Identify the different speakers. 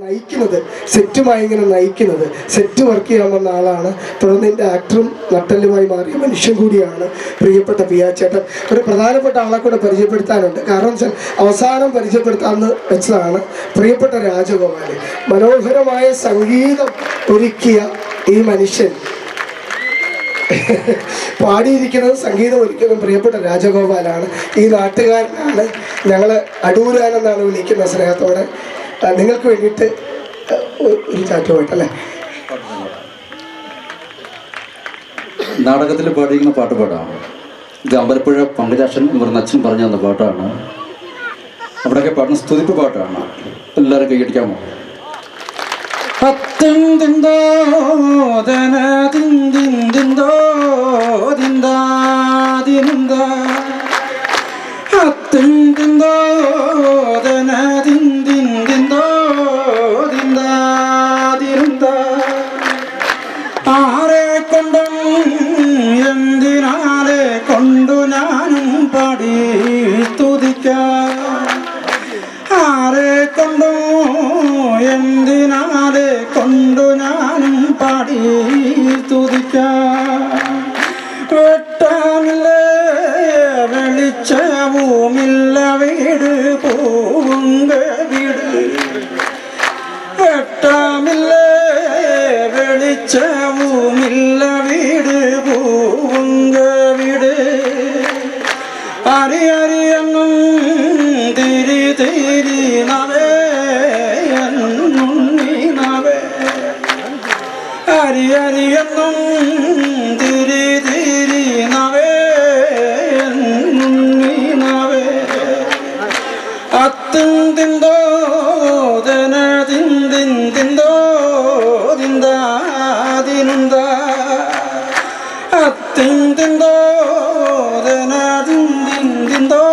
Speaker 1: നയിക്കുന്നത് സെറ്റുമായി ഇങ്ങനെ നയിക്കുന്നത് സെറ്റ് വർക്ക് ചെയ്യാൻ വന്ന ആളാണ്. തുടർന്ന് എൻ്റെ ആക്ടറും നട്ടലുമായി മാറിയ മനുഷ്യൻ കൂടിയാണ് പ്രിയപ്പെട്ട പിയാ ചേട്ടൻ. ഒരു പ്രധാനപ്പെട്ട ആളെ കൂടെ പരിചയപ്പെടുത്താനുണ്ട്. കാരണം വെച്ചാൽ അവസാനം പരിചയപ്പെടുത്താമെന്ന് വെച്ചതാണ് പ്രിയപ്പെട്ട രാജഗോപാൽ. മനോഹരമായ സംഗീതം ഒരുക്കിയ ഈ മനുഷ്യൻ പാടിയിരിക്കുന്നത് സംഗീതം ഒരുക്കുന്നത് പ്രിയപ്പെട്ട രാജഗോപാലാണ്. ഈ നാട്ടുകാരനാണ്. ഞങ്ങൾ അടൂരാനെന്നാണ് വിളിക്കുന്ന സ്നേഹത്തോടെ. നിങ്ങൾക്ക് വേണ്ടിയിട്ട് ഒരു ചാറ്റ് പോയിട്ടല്ലേ.
Speaker 2: നാടകത്തിൽ പാടിയിരിക്കുന്ന പാട്ട് പാടാം. ഇത് അമ്പലപ്പുഴ പങ്കജാക്ഷൻ ഇവരുടെ അച്ഛൻ പറഞ്ഞു തന്ന പാട്ടാണ്. അവിടെയൊക്കെ പാടുന്ന സ്തുതിപ്പ് പാട്ടാണ്. എല്ലാവരും കൈയടിക്കാമോ?
Speaker 3: ആരെ കൊണ്ടും എന്തിനാലെ കൊണ്ടു ഞാനും പാടി സ്തുതിക്കാം. ആരെ കൊണ്ടോ എന്തിനാലെ കൊണ്ടു ഞാനും പാടി സ്തുതിക്കാം. വെട്ടാമില്ല വെളിച്ചവുമില്ല വീട് പോവുങ്ക വീട്. വെട്ടാമില്ല വെളിച്ചവുമില്ല വീട് പോവുങ്ക വീട്. അരി അരിയെന്നും തിരി തിരി നവേ എന്നുണ്ണി നവേ. അരി അരിയെന്നും തിരി തിരി നവേ എന്നുണ്ണി നവേ. അത്തും തിന്തോ ദന തിന്തിൻ തിന്തോ തിന്താതിനുന്ത. അത്തും തിന്തോ ദന തിന്തിൻ തിന്തോ